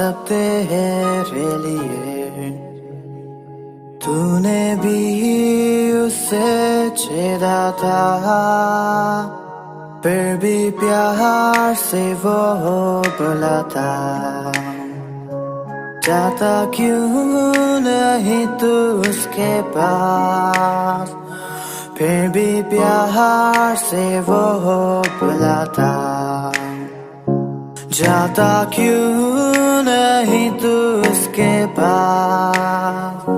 सब तेरे लिए। तूने भी उसे छेड़ा था, फिर भी प्यार से वो बोला था, जाता क्यों नहीं तू उसके पास। फिर भी प्यार से वो बोला था, जाता क्यों नहीं तू उसके पास।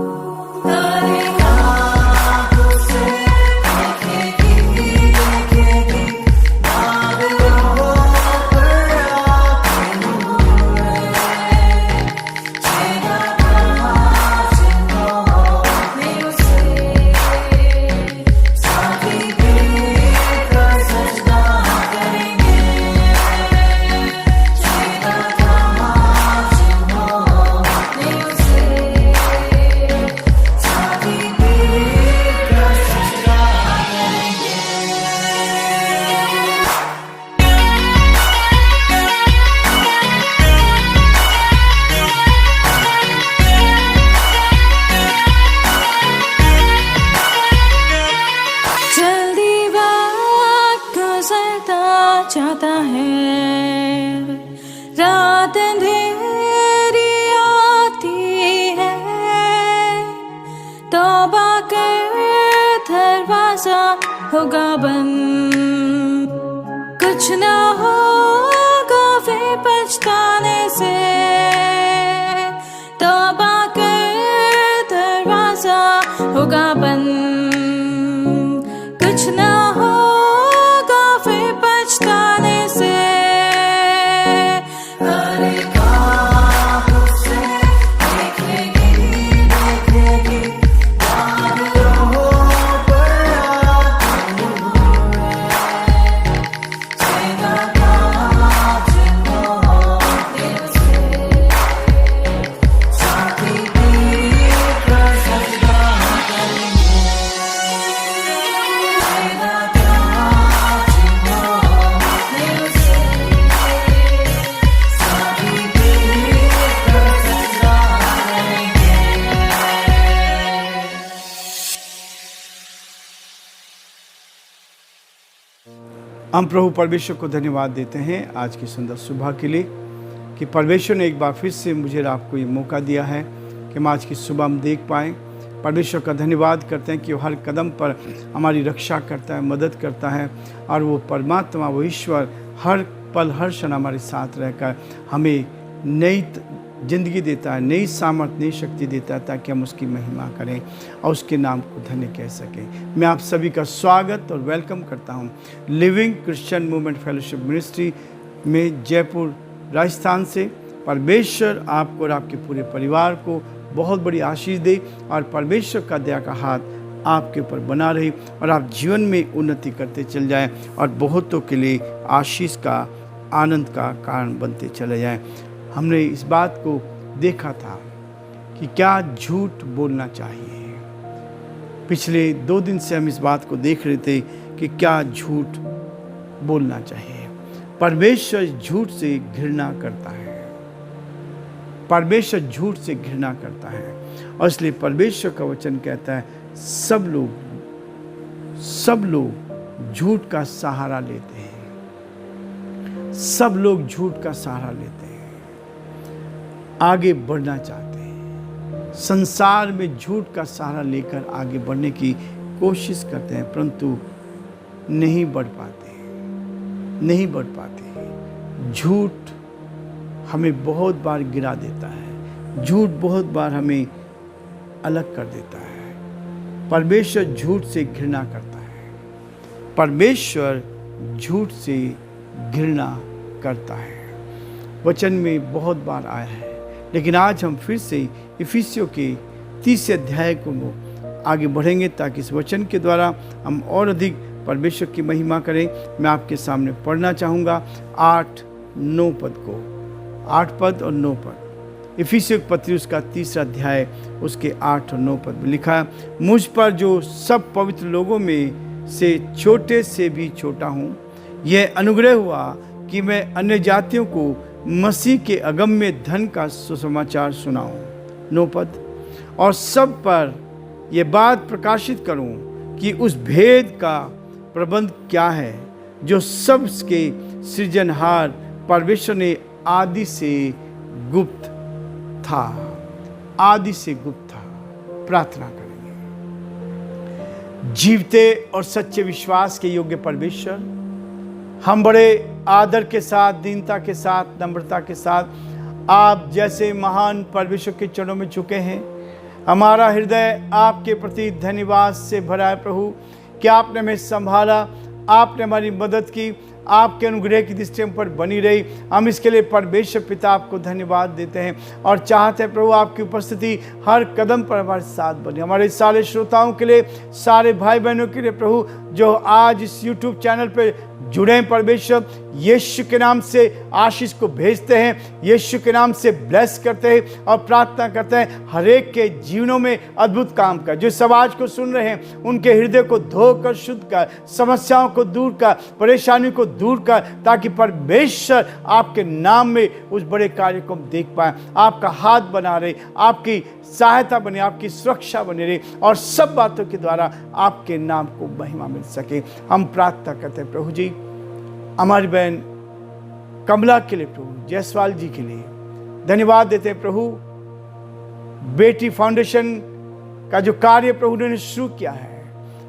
चाहता है रात अंधेरी आती है, तौबा कर दरवाजा होगा बंद, कुछ ना होगा वे पछताने से। तौबा कर दरवाजा होगा बंद, कुछ ना होगा वे पछताने से। हम प्रभु परमेश्वर को धन्यवाद देते हैं आज की सुंदर सुबह के लिए कि परमेश्वर ने एक बार फिर से मुझे और आपको ये मौका दिया है कि हम आज की सुबह हम देख पाएँ। परमेश्वर का धन्यवाद करते हैं कि वो हर कदम पर हमारी रक्षा करता है, मदद करता है, और वो परमात्मा, वो ईश्वर हर पल हर क्षण हमारे साथ रहकर हमें नई ज़िंदगी देता है, नई सामर्थ, नई शक्ति देता है, ताकि हम उसकी महिमा करें और उसके नाम को धन्य कह सकें। मैं आप सभी का स्वागत और वेलकम करता हूं living Christian movement fellowship ministry में जयपुर राजस्थान से। परमेश्वर आपको और आपके पूरे परिवार को बहुत बड़ी आशीष दे और परमेश्वर का दया का हाथ आपके ऊपर बना रहे और आप जीवन में उन्नति करते चल जाएं और बहुतों के लिए आशीष का, आनंद का कारण बनते चले जाएं। हमने इस बात को देखा था कि क्या झूठ बोलना चाहिए। पिछले 2 दिन से हम इस बात को देख रहे थे कि क्या झूठ बोलना चाहिए। परमेश्वर झूठ से घृणा करता है, परमेश्वर झूठ से घृणा करता है, और इसलिए परमेश्वर का वचन कहता है सब लोग झूठ का सहारा लेते हैं। सब लोग झूठ का सहारा लेते हैं, आगे बढ़ना चाहते हैं, संसार में झूठ का सहारा लेकर आगे बढ़ने की कोशिश करते हैं, परंतु नहीं बढ़ पाते। झूठ हमें बहुत बार गिरा देता है, झूठ बहुत बार हमें अलग कर देता है। परमेश्वर झूठ से घृणा करता है, परमेश्वर झूठ से घृणा करता है। वचन में बहुत बार आया है, लेकिन आज हम फिर से इफिसियों के 30 अध्याय को आगे बढ़ेंगे ताकि इस वचन के द्वारा हम और अधिक परमेश्वर की महिमा करें। मैं आपके सामने पढ़ना चाहूँगा 8-9 पद को, 8 पद और 9 पद। इफिसियों के पत्री उसका 3 अध्याय उसके 8 और 9 पद में लिखा है, मुझ पर जो सब पवित्र लोगों में से छोटे से भी छोटा हूँ, यह अनुग्रह हुआ कि मैं अन्य जातियों को मसीह के अगम्य धन का सुसमाचार सुनाऊं। 9 पद, और सब पर यह बात प्रकाशित करूं कि उस भेद का प्रबंध क्या है जो सबके सृजनहार परमेश्वर ने आदि से गुप्त था। आदि से गुप्त था। प्रार्थना करेंगे। जीवते और सच्चे विश्वास के योग्य परमेश्वर, हम बड़े आदर के साथ, दीनता के साथ, नम्रता के साथ आप जैसे महान परमेश्वर के चरणों में झुके हैं। हमारा हृदय आपके प्रति धन्यवाद से भरा है प्रभु, कि आपने हमें संभाला, आपने हमारी मदद की, आपके अनुग्रह की दृष्टि हम पर बनी रही। हम इसके लिए परमेश्वर पिता आपको धन्यवाद देते हैं और चाहते हैं प्रभु आपकी उपस्थिति हर कदम पर हमारे साथ बने। हमारे सारे श्रोताओं के लिए, सारे भाई बहनों के लिए प्रभु जो आज इस YouTube चैनल पे जुड़े हैं, परमेश्वर यीशु के नाम से आशीष को भेजते हैं, यीशु के नाम से ब्लेस करते हैं और प्रार्थना करते हैं हर एक के जीवनों में अद्भुत काम कर। जो समाज को सुन रहे हैं उनके हृदय को धोकर शुद्ध कर, समस्याओं को दूर कर, परेशानी को दूर कर, ताकि परमेश्वर आपके नाम में उस बड़े कार्य को हम देख पाए। आपका हाथ बना रहे, आपकी सहायता बने, आपकी सुरक्षा बनी रहे और सब बातों के द्वारा आपके नाम को महिमा मिल सके। हम प्रार्थना करते हैं प्रभु जी, हमारी बहन कमला के लिए, प्रभु जायसवाल जी के लिए धन्यवाद देते हैं प्रभु। बेटी फाउंडेशन का जो कार्य प्रभु ने शुरू किया है,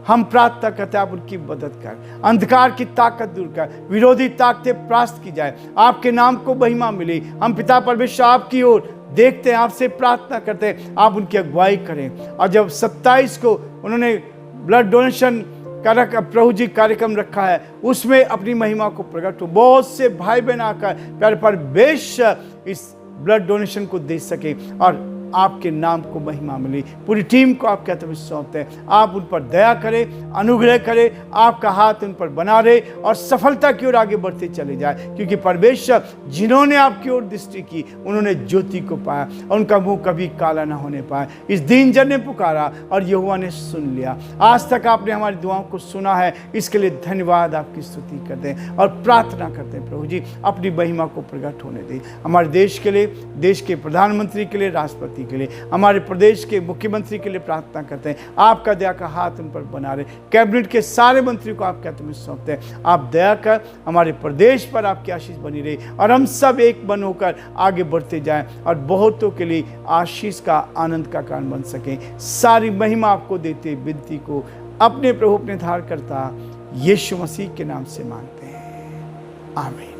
हम प्रार्थना करते हैं आप उनकी मदद कर, अंधकार की ताकत दूर कर, विरोधी ताकतें परास्त की जाए, आपके नाम को महिमा मिले। हम पिता परमेश्वर आपकी ओर देखते हैं, आपसे प्रार्थना करते हैं आप उनकी अगुवाई करें। और जब 27 को उन्होंने ब्लड डोनेशन का प्रभु जी कार्यक्रम रखा है, उसमें अपनी महिमा को प्रकट हो, बहुत से भाई बहन आकर प्यारे परमेश्वर इस ब्लड डोनेशन को दे सके और आपके नाम को महिमा मिली। पूरी टीम को आपके हाथ में सौंपते हैं, आप उन पर दया करें, अनुग्रह करें, आपका हाथ उन पर बना रहे और सफलता की ओर आगे बढ़ते चले जाए। क्योंकि परमेश्वर जिन्होंने आपकी ओर दृष्टि की उन्होंने ज्योति को पाया और उनका मुंह कभी काला ना होने पाया। इस दीन जन ने पुकारा और यहोवा ने सुन लिया। आज तक आपने हमारी दुआओं को सुना है, इसके लिए धन्यवाद, आपकी स्तुति करते हैं और प्रार्थना करते हैं प्रभु जी अपनी महिमा को प्रकट होने दें। हमारे देश के लिए, देश के प्रधानमंत्री के लिए, राष्ट्रपति के लिए, हमारे प्रदेश के मुख्यमंत्री के लिए प्रार्थना करते हैं, आपका दया का हाथ उन पर बना रहे। कैबिनेट के सारे मंत्री को आपके हाथ में सौंपते हैं, आप दया कर हमारे प्रदेश पर आपकी आशीष बनी रही और हम सब एक बन होकर आगे बढ़ते जाएं और बहुतों के लिए आशीष का, आनंद का कारण बन सके। सारी महिमा आपको देते विनती को अपने प्रभु, अपने धारकर्ता यीशु मसीह के नाम से मांगते हैं, आमीन।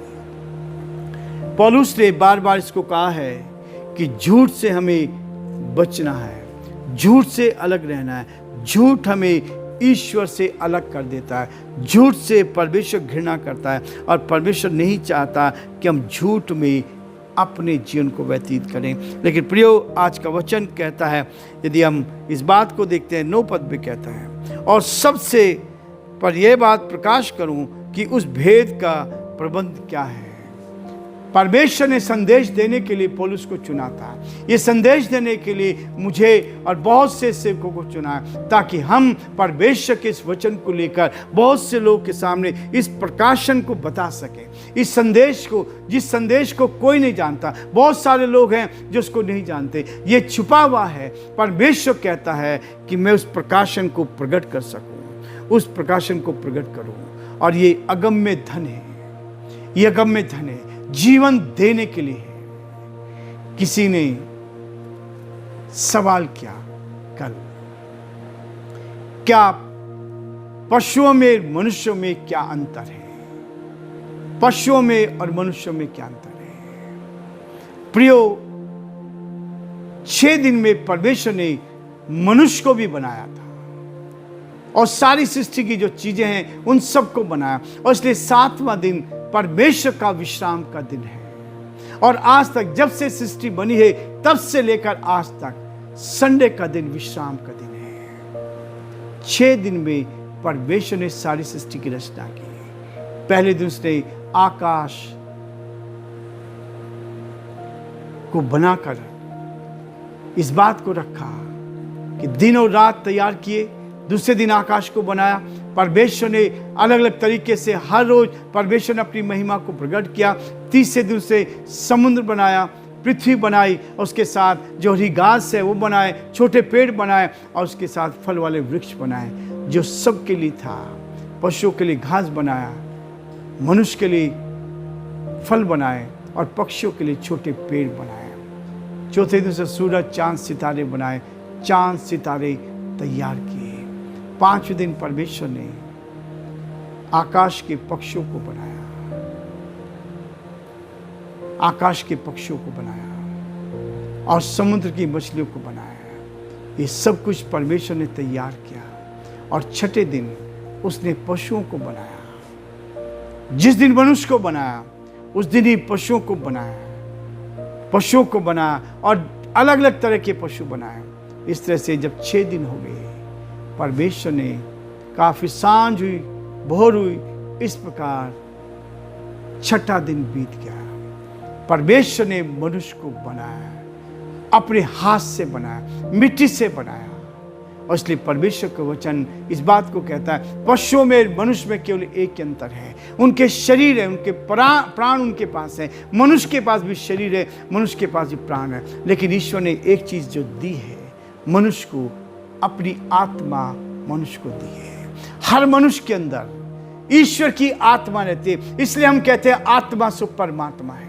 पौलुस ने बार बार इसको कहा है कि झूठ से हमें बचना है, झूठ से अलग रहना है। झूठ हमें ईश्वर से अलग कर देता है, झूठ से परमेश्वर घृणा करता है और परमेश्वर नहीं चाहता कि हम झूठ में अपने जीवन को व्यतीत करें। लेकिन प्रियो, आज का वचन कहता है, यदि हम इस बात को देखते हैं, 9 पद में कहता है, और सबसे पर यह बात प्रकाश करूं कि उस भेद का प्रबंध क्या है। परमेश्वर ने संदेश देने के लिए पौलुस को चुना था, ये संदेश देने के लिए मुझे और बहुत से सेवकों को चुना, ताकि हम परमेश्वर के इस वचन को लेकर बहुत से लोगों के सामने इस प्रकाशन को बता सकें। इस संदेश को, जिस संदेश को कोई नहीं जानता, बहुत सारे लोग हैं जो उसको नहीं जानते, ये छुपा हुआ है। परमेश्वर कहता है कि मैं उस प्रकाशन को प्रकट कर सकूं, उस प्रकाशन को प्रकट करूं। और ये अगम्य धन है, ये अगम्य धन है, जीवन देने के लिए है। किसी ने सवाल किया कल, क्या पशुओं में मनुष्यों में क्या अंतर है? पशुओं में और मनुष्यों में क्या अंतर है? प्रियो, 6 दिन में परमेश्वर ने मनुष्य को भी बनाया था और सारी सृष्टि की जो चीजें हैं उन सबको बनाया, और इसलिए 7वां दिन परमेश्वर का विश्राम का दिन है। और आज तक जब से सृष्टि बनी है तब से लेकर आज तक संडे का दिन विश्राम का दिन है। 6 दिन में परमेश्वर ने सारी सृष्टि की रचना की। पहले दिन उसने आकाश को बनाकर इस बात को रखा कि दिन और रात तैयार किए। दूसरे दिन आकाश को बनाया। परमेश्वर ने अलग अलग तरीके से हर रोज परमेश्वर ने अपनी महिमा को प्रकट किया। तीसरे दिन से समुद्र बनाया, पृथ्वी बनाई, और उसके साथ जो हरी घास है वो बनाए, छोटे पेड़ बनाए, और उसके साथ फल वाले वृक्ष बनाए जो सबके लिए था। पशुओं के लिए घास बनाया, मनुष्य के लिए फल बनाए, और पक्षियों के लिए छोटे पेड़ बनाए। चौथे दिन से सूरज, चांद, सितारे बनाए, चांद सितारे तैयार किए। पांचवें दिन परमेश्वर ने आकाश के पक्षियों को बनाया, आकाश के पक्षियों को बनाया, और समुद्र की मछलियों को बनाया। ये सब कुछ परमेश्वर ने तैयार किया। और छठे दिन उसने पशुओं को बनाया। जिस दिन मनुष्य को बनाया उस दिन ही पशुओं को बनाया, पशुओं को बनाया, और अलग अलग तरह के पशु बनाए। इस तरह से जब 6 दिन हो गए, परमेश्वर ने, काफी सांझ हुई, भोर हुई, इस प्रकार छठा दिन बीत गया। परमेश्वर ने मनुष्य को बनाया, अपने हाथ से बनाया, मिट्टी से बनाया। और इसलिए परमेश्वर का वचन इस बात को कहता है, पशुओं में मनुष्य में केवल एक अंतर है, उनके शरीर है, उनके प्राण उनके पास है। मनुष्य के पास भी शरीर है, मनुष्य के पास भी प्राण है, लेकिन ईश्वर ने एक चीज जो दी है मनुष्य को, अपनी आत्मा मनुष्य को दी है। हर मनुष्य के अंदर ईश्वर की आत्मा रहती है। इसलिए हम कहते हैं आत्मा सो परमात्मा है।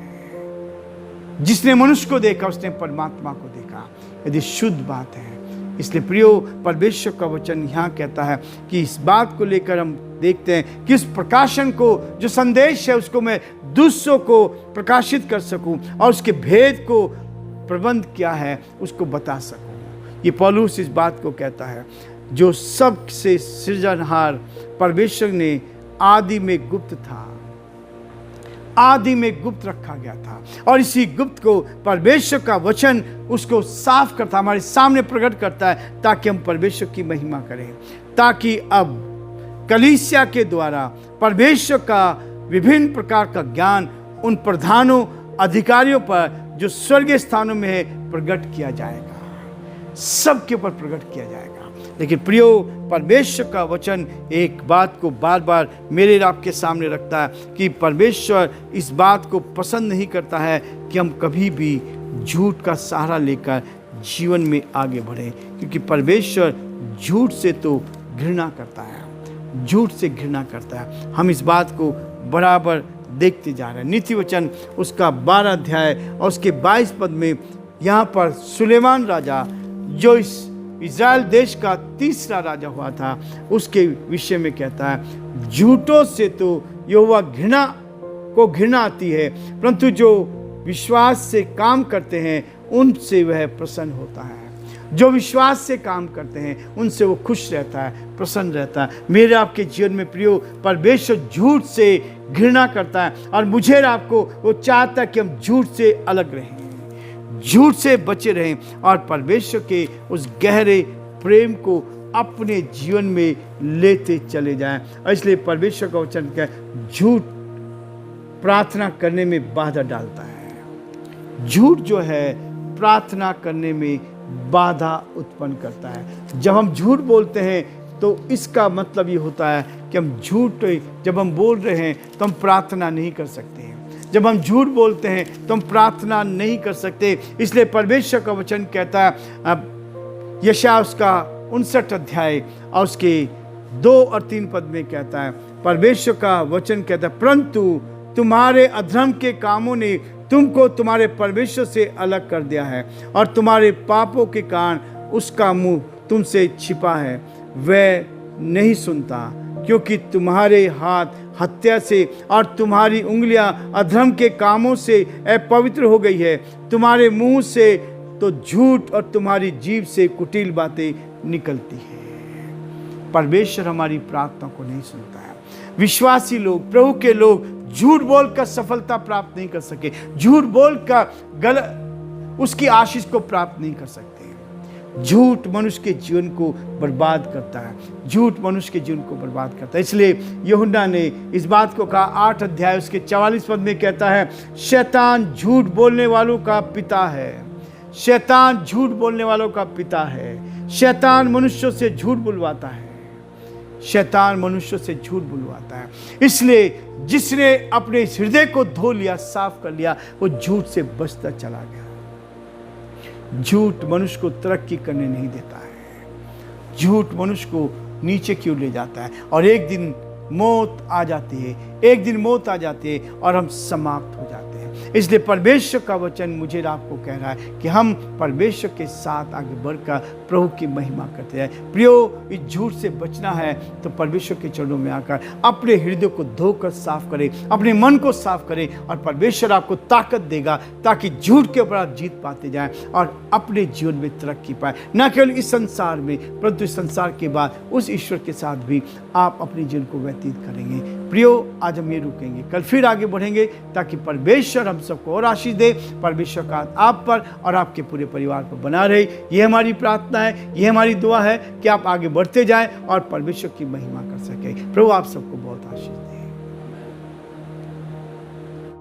जिसने मनुष्य को देखा उसने परमात्मा को देखा, यदि शुद्ध बात है। इसलिए प्रियो, परमेश्वर का वचन यहाँ कहता है कि इस बात को लेकर हम देखते हैं कि इस प्रकाशन को, जो संदेश है, उसको मैं दूसरों को प्रकाशित कर सकूं और उसके भेद को प्रबंध क्या है उसको बता सकूं। ये पौलुस इस बात को कहता है, जो सबसे सृजनहार परमेश्वर ने आदि में गुप्त था, आदि में गुप्त रखा गया था, और इसी गुप्त को परमेश्वर का वचन उसको साफ करता, हमारे सामने प्रकट करता है, ताकि हम परमेश्वर की महिमा करें, ताकि अब कलीसिया के द्वारा परमेश्वर का विभिन्न प्रकार का ज्ञान उन प्रधानों, अधिकारियों पर जो स्वर्गीय स्थानों में है प्रकट किया जाएगा, सबके ऊपर प्रकट किया जाएगा। लेकिन प्रियो, परमेश्वर का वचन एक बात को बार बार मेरे आपके सामने रखता है कि परमेश्वर इस बात को पसंद नहीं करता है कि हम कभी भी झूठ का सहारा लेकर जीवन में आगे बढ़े, क्योंकि परमेश्वर झूठ से तो घृणा करता है, झूठ से घृणा करता है। हम इस बात को बराबर देखते जा रहे हैं। नीति वचन उसका 12 अध्याय और उसके 22 पद में यहाँ पर सुलेमान राजा, जो इस इज़राइल देश का तीसरा राजा हुआ था, उसके विषय में कहता है, झूठों से तो यहोवा घृणा आती है, परंतु जो विश्वास से काम करते हैं उनसे वह प्रसन्न होता है। जो विश्वास से काम करते हैं उनसे वो खुश रहता है, प्रसन्न रहता है। मेरे आपके जीवन में प्रियो, परमेश्वर झूठ से घृणा करता है, और मुझे और आपको वो चाहता है कि हम झूठ से अलग रहें, झूठ से बचे रहें, और परमेश्वर के उस गहरे प्रेम को अपने जीवन में लेते चले जाएं। और इसलिए परमेश्वर का वचन क्या है, झूठ प्रार्थना करने में बाधा डालता है। झूठ जो है प्रार्थना करने में बाधा उत्पन्न करता है। जब हम झूठ बोलते हैं तो इसका मतलब ये होता है कि हम झूठ, जब हम बोल रहे हैं तो हम प्रार्थना नहीं कर सकते हैं। जब हम झूठ बोलते हैं तो हम प्रार्थना नहीं कर सकते। इसलिए परमेश्वर का वचन कहता है, यशायाह उसका 59 अध्याय और उसके 2 और 3 पद में कहता है, परमेश्वर का वचन कहता है, परंतु तुम्हारे अधर्म के कामों ने तुमको तुम्हारे परमेश्वर से अलग कर दिया है, और तुम्हारे पापों के कारण उसका मुंह तुमसे छिपा है, वह नहीं सुनता, क्योंकि तुम्हारे हाथ हत्या से और तुम्हारी उंगलियां अधर्म के कामों से अपवित्र हो गई है। तुम्हारे मुंह से तो झूठ और तुम्हारी जीभ से कुटिल बातें निकलती है। परमेश्वर हमारी प्रार्थना को नहीं सुनता है। विश्वासी लोग, प्रभु के लोग झूठ बोलकर सफलता प्राप्त नहीं कर सके, झूठ बोलकर गलत उसकी आशीष को प्राप्त नहीं कर सकते। झूठ मनुष्य के जीवन को बर्बाद करता है, झूठ मनुष्य के जीवन को बर्बाद करता है। इसलिए यूहन्ना ने इस बात को कहा, 8 अध्याय उसके 44 पद में कहता है, शैतान झूठ बोलने वालों का पिता है, शैतान झूठ बोलने वालों का पिता है। शैतान मनुष्यों से झूठ बुलवाता है। शैतान मनुष्य से झूठ बुलवाता है। इसलिए जिसने अपने हृदय को धो लिया, साफ कर लिया, वो झूठ से बचता चला गया। झूठ मनुष्य को तरक्की करने नहीं देता है। झूठ मनुष्य को नीचे की ओर ले जाता है और एक दिन मौत आ जाती है, एक दिन मौत आ जाती है और हम समाप्त हो जाते हैं। इसलिए परमेश्वर का वचन मुझे आपको कह रहा है कि हम परमेश्वर के साथ आगे बढ़कर प्रभु की महिमा करते हैं। प्रियो, इस झूठ से बचना है तो परमेश्वर के चरणों में आकर अपने हृदय को धोकर साफ करें, अपने मन को साफ करें और परमेश्वर आपको ताकत देगा ताकि झूठ के ऊपर आप जीत पाते जाएं और अपने जीवन में तरक्की पाए। न केवल इस संसार में परंतु इस संसार के बाद उस ईश्वर के साथ भी आप अपने जीवन को व्यतीत करेंगे। प्रियो, आज हम ये रुकेंगे, कल फिर आगे बढ़ेंगे ताकि परमेश्वर हम सबको और आशीष दे। परमेश्वर का आप पर और आपके पूरे परिवार पर बना रहे, ये हमारी प्रार्थना है, ये हमारी दुआ है कि आप आगे बढ़ते जाएं और परमेश्वर की महिमा कर सके। प्रभु आप सबको बहुत आशीष दे।